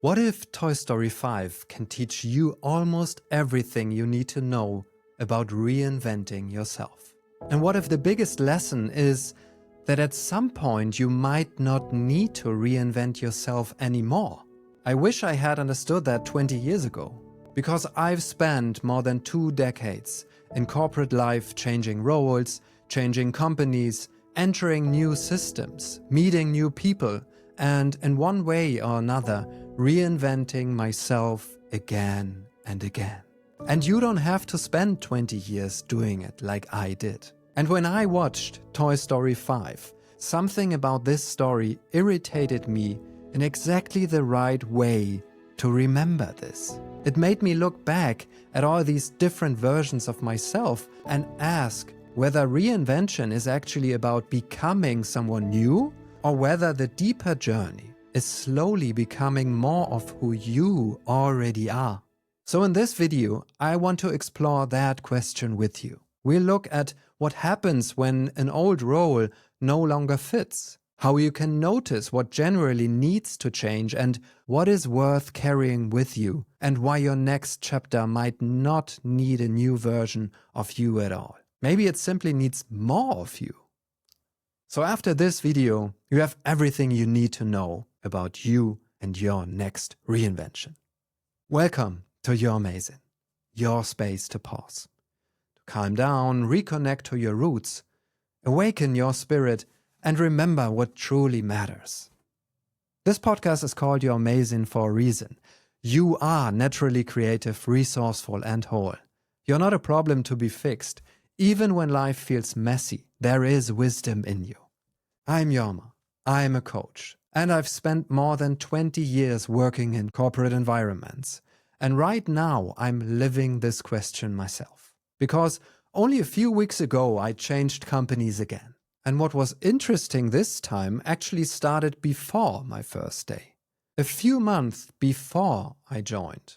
What if Toy Story 5 can teach you almost everything you need to know about reinventing yourself? And what if the biggest lesson is that at some point you might not need to reinvent yourself anymore? I wish I had understood that 20 years ago, because I've spent more than 2 decades in corporate life changing roles, changing companies, entering new systems, meeting new people, and in one way or another, reinventing myself again and again. And you don't have to spend 20 years doing it like I did. And when I watched Toy Story 5, something about this story irritated me in exactly the right way to remember this. It made me look back at all these different versions of myself and ask whether reinvention is actually about becoming someone new, or whether the deeper journey is slowly becoming more of who you already are. So in this video, I want to explore that question with you. We'll look at what happens when an old role no longer fits, how you can notice what generally needs to change and what is worth carrying with you, and why your next chapter might not need a new version of you at all. Maybe it simply needs more of you. So after this video, you have everything you need to know about you and your next reinvention. Welcome to You're Amazing, your space to pause, to calm down, reconnect to your roots, awaken your spirit, and remember what truly matters. This podcast is called You're Amazing for a reason. You are naturally creative, resourceful, and whole. You're not a problem to be fixed. Even when life feels messy, there is wisdom in you. I'm Jorma. I'm a coach, and I've spent more than 20 years working in corporate environments. And right now, I'm living this question myself. Because only a few weeks ago, I changed companies again. And what was interesting this time actually started before my first day. A few months before I joined.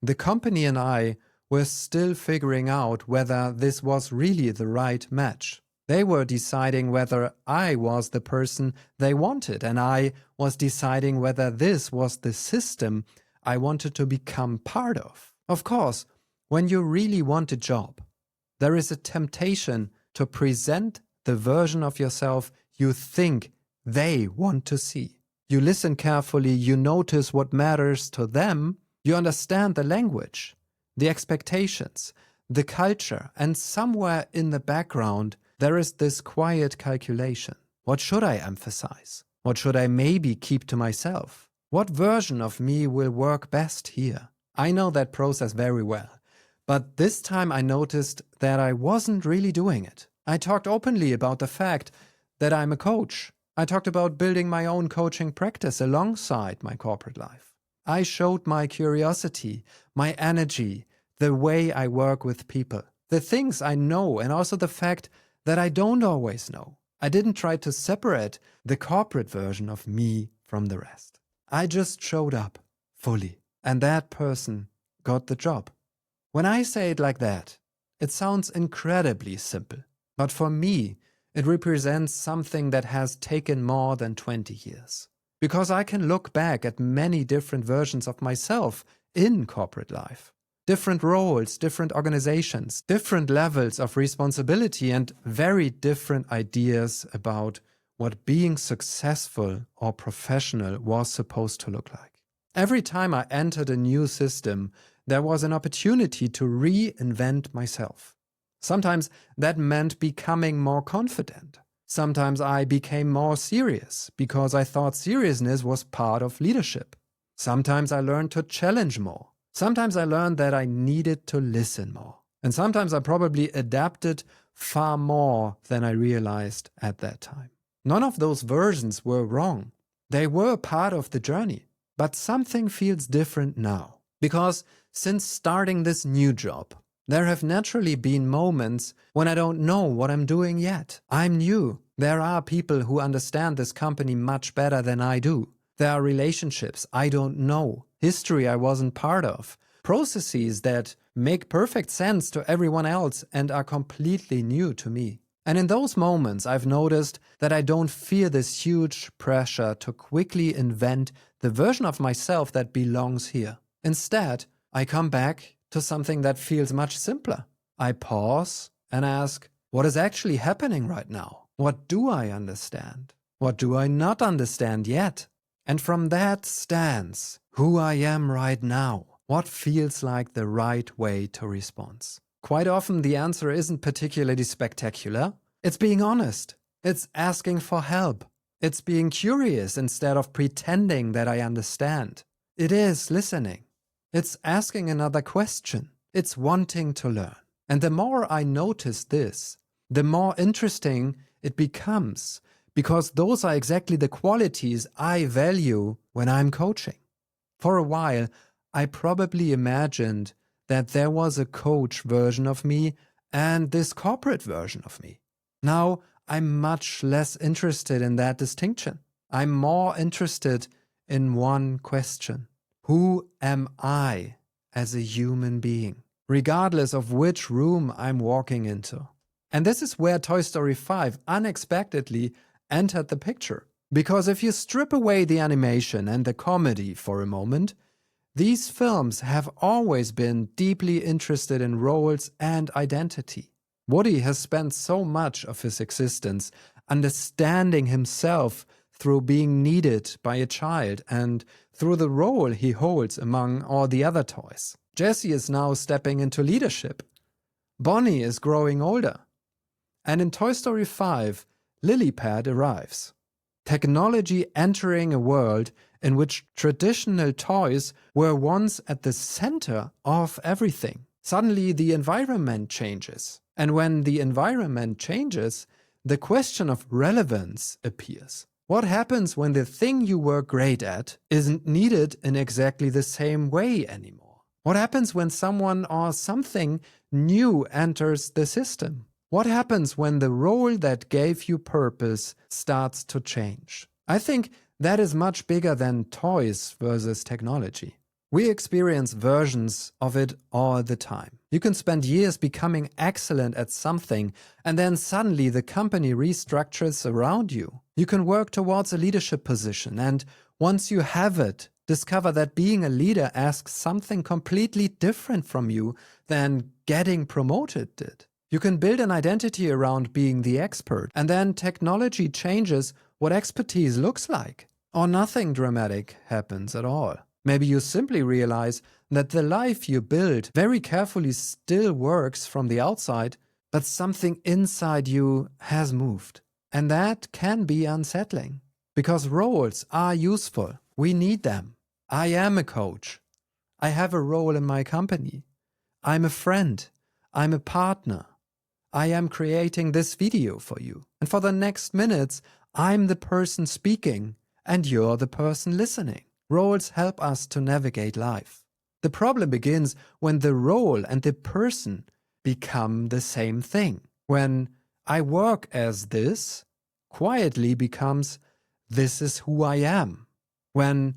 The company and I were still figuring out whether this was really the right match. They were deciding whether I was the person they wanted, and I was deciding whether this was the system I wanted to become part of. Of course, when you really want a job, there is a temptation to present the version of yourself you think they want to see. You listen carefully, you notice what matters to them, you understand the language, the expectations, the culture, and somewhere in the background, there is this quiet calculation. What should I emphasize? What should I maybe keep to myself? What version of me will work best here? I know that process very well, but this time I noticed that I wasn't really doing it. I talked openly about the fact that I'm a coach. I talked about building my own coaching practice alongside my corporate life. I showed my curiosity, my energy, the way I work with people, the things I know, and also the fact that I don't always know. I didn't try to separate the corporate version of me from the rest. I just showed up fully, and that person got the job. When I say it like that, it sounds incredibly simple. But for me, it represents something that has taken more than 20 years. Because I can look back at many different versions of myself in corporate life. Different roles, different organizations, different levels of responsibility, and very different ideas about what being successful or professional was supposed to look like. Every time I entered a new system, there was an opportunity to reinvent myself. Sometimes that meant becoming more confident. Sometimes I became more serious because I thought seriousness was part of leadership. Sometimes I learned to challenge more. Sometimes I learned that I needed to listen more. And sometimes I probably adapted far more than I realized at that time. None of those versions were wrong. They were part of the journey. But something feels different now. Because since starting this new job, there have naturally been moments when I don't know what I'm doing yet. I'm new. There are people who understand this company much better than I do. There are relationships I don't know, history I wasn't part of, processes that make perfect sense to everyone else and are completely new to me. And in those moments, I've noticed that I don't feel this huge pressure to quickly invent the version of myself that belongs here. Instead, I come back to something that feels much simpler. I pause and ask, what is actually happening right now? What do I understand? What do I not understand yet? And from that stance, who I am right now, what feels like the right way to respond? Quite often the answer isn't particularly spectacular. It's being honest. It's asking for help. It's being curious instead of pretending that I understand. It is listening. It's asking another question. It's wanting to learn. And the more I notice this, the more interesting it becomes, because those are exactly the qualities I value when I'm coaching. For a while, I probably imagined that there was a coach version of me and this corporate version of me. Now, I'm much less interested in that distinction. I'm more interested in one question. Who am I as a human being, regardless of which room I'm walking into? And this is where Toy Story 5 unexpectedly entered the picture. Because if you strip away the animation and the comedy for a moment, these films have always been deeply interested in roles and identity. Woody has spent so much of his existence understanding himself through being needed by a child and through the role he holds among all the other toys. Jessie is now stepping into leadership. Bonnie is growing older. And in Toy Story 5, Lilypad arrives. Technology entering a world in which traditional toys were once at the center of everything. Suddenly the environment changes. And when the environment changes, the question of relevance appears. What happens when the thing you were great at isn't needed in exactly the same way anymore? What happens when someone or something new enters the system? What happens when the role that gave you purpose starts to change? I think that is much bigger than toys versus technology. We experience versions of it all the time. You can spend years becoming excellent at something, and then suddenly the company restructures around you. You can work towards a leadership position, and once you have it, discover that being a leader asks something completely different from you than getting promoted did. You can build an identity around being the expert, and then technology changes what expertise looks like. Or nothing dramatic happens at all. Maybe you simply realize that the life you build very carefully still works from the outside, but something inside you has moved. And that can be unsettling, because roles are useful. We need them. I am a coach. I have a role in my company. I'm a friend. I'm a partner. I am creating this video for you. And for the next minutes, I'm the person speaking and you're the person listening. Roles help us to navigate life. The problem begins when the role and the person become the same thing. When I work as this, quietly becomes this is who I am. When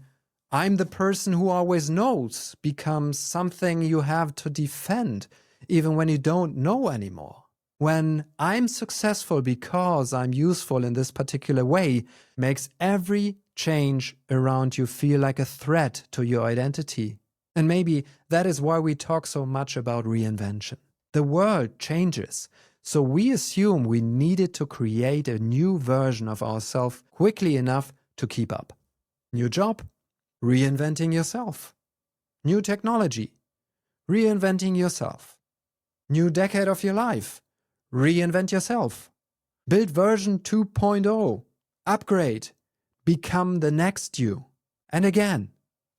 I'm the person who always knows becomes something you have to defend even when you don't know anymore. When I'm successful because I'm useful in this particular way makes every change around you feel like a threat to your identity. And maybe that is why we talk so much about reinvention. The world changes, so we assume we needed to create a new version of ourselves quickly enough to keep up. New job, reinventing yourself. New technology, reinventing yourself. New decade of your life, reinvent yourself. Build version 2.0, upgrade, become the next you. And again,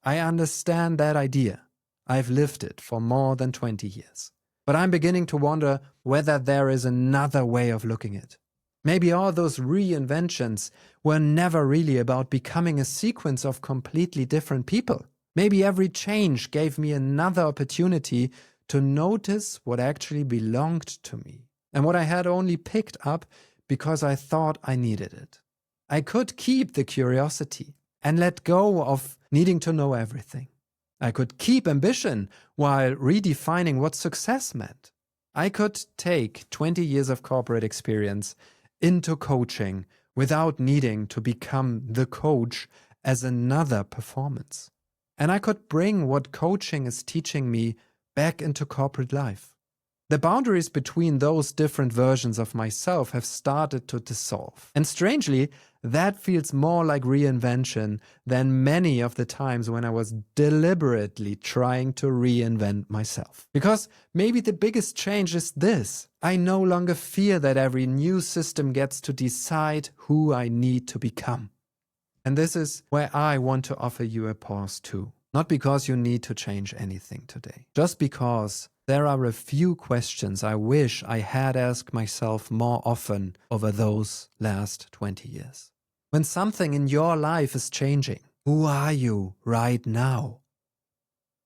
I understand that idea. I've lived it for more than 20 years. But I'm beginning to wonder whether there is another way of looking at it. Maybe all those reinventions were never really about becoming a sequence of completely different people. Maybe every change gave me another opportunity to notice what actually belonged to me and what I had only picked up because I thought I needed it. I could keep the curiosity and let go of needing to know everything. I could keep ambition while redefining what success meant. I could take 20 years of corporate experience into coaching without needing to become the coach as another performance. And I could bring what coaching is teaching me back into corporate life. The boundaries between those different versions of myself have started to dissolve. And strangely, that feels more like reinvention than many of the times when I was deliberately trying to reinvent myself. Because maybe the biggest change is this: I no longer fear that every new system gets to decide who I need to become. And this is where I want to offer you a pause too. Not because you need to change anything today, just because there are a few questions I wish I had asked myself more often over those last 20 years. When something in your life is changing, who are you right now?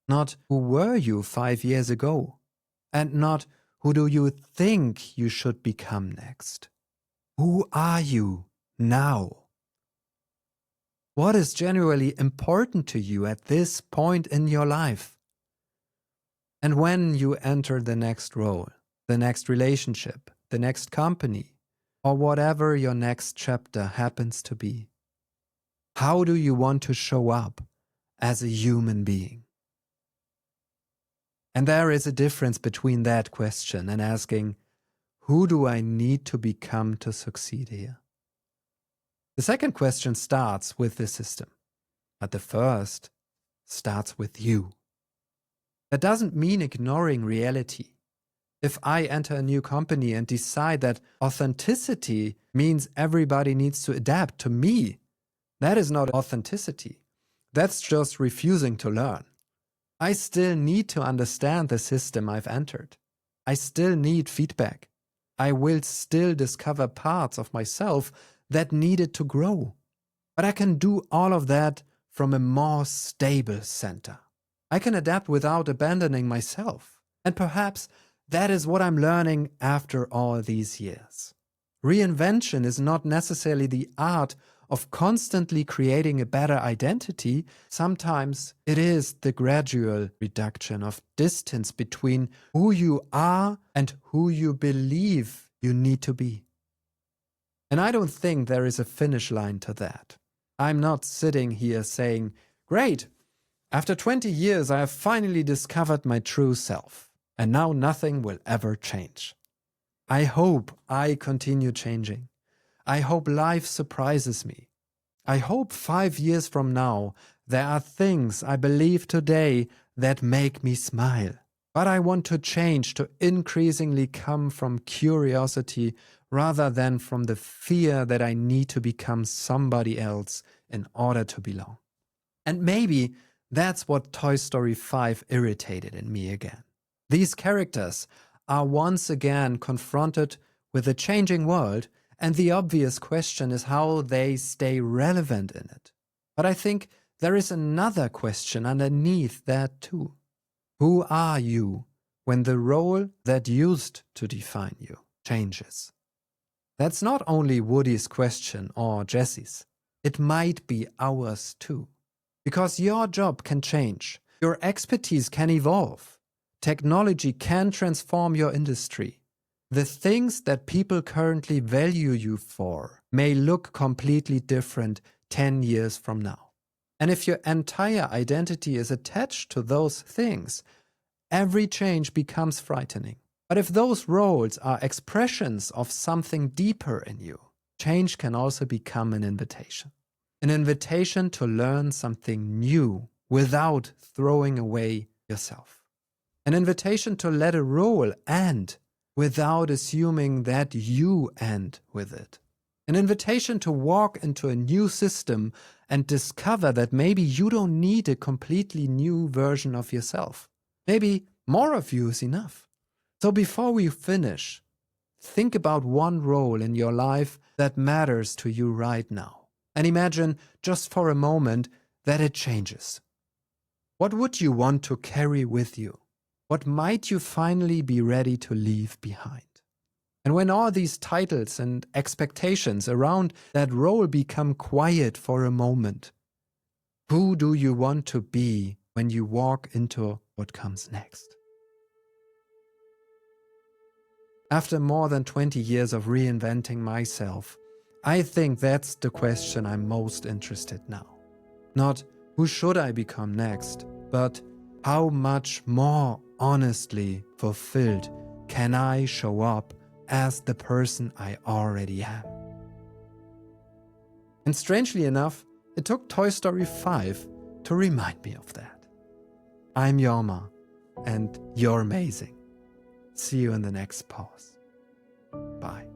Not who were you 5 years ago, and not who do you think you should become next. Who are you now? What is genuinely important to you at this point in your life? And when you enter the next role, the next relationship, the next company, or whatever your next chapter happens to be, how do you want to show up as a human being? And there is a difference between that question and asking, who do I need to become to succeed here? The second question starts with the system, but the first starts with you. That doesn't mean ignoring reality. If I enter a new company and decide that authenticity means everybody needs to adapt to me, that is not authenticity. That's just refusing to learn. I still need to understand the system I've entered. I still need feedback. I will still discover parts of myself that needed to grow. But I can do all of that from a more stable center. I can adapt without abandoning myself. And perhaps that is what I'm learning after all these years. Reinvention is not necessarily the art of constantly creating a better identity. Sometimes it is the gradual reduction of distance between who you are and who you believe you need to be. And I don't think there is a finish line to that. I'm not sitting here saying, great, after 20 years I have finally discovered my true self, and now nothing will ever change. I hope I continue changing. I hope life surprises me. I hope 5 years from now there are things I believe today that make me smile. But I want to change to increasingly come from curiosity rather than from the fear that I need to become somebody else in order to belong. And maybe that's what Toy Story 5 irritated in me again. These characters are once again confronted with a changing world, and the obvious question is how they stay relevant in it. But I think there is another question underneath that too. Who are you when the role that used to define you changes? That's not only Woody's question or Jesse's. It might be ours too. Because your job can change. Your expertise can evolve. Technology can transform your industry. The things that people currently value you for may look completely different 10 years from now. And if your entire identity is attached to those things, every change becomes frightening. But if those roles are expressions of something deeper in you, change can also become an invitation. An invitation to learn something new without throwing away yourself. An invitation to let a role end without assuming that you end with it. An invitation to walk into a new system and discover that maybe you don't need a completely new version of yourself. Maybe more of you is enough. So before we finish, think about one role in your life that matters to you right now. And imagine just for a moment that it changes. What would you want to carry with you? What might you finally be ready to leave behind? And when all these titles and expectations around that role become quiet for a moment, who do you want to be when you walk into what comes next? After more than 20 years of reinventing myself, I think that's the question I'm most interested now. Not who should I become next, but how much more honestly fulfilled can I show up as the person I already am? And strangely enough, it took Toy Story 5 to remind me of that. I'm Jorma, and you're amazing. See you in the next pause. Bye.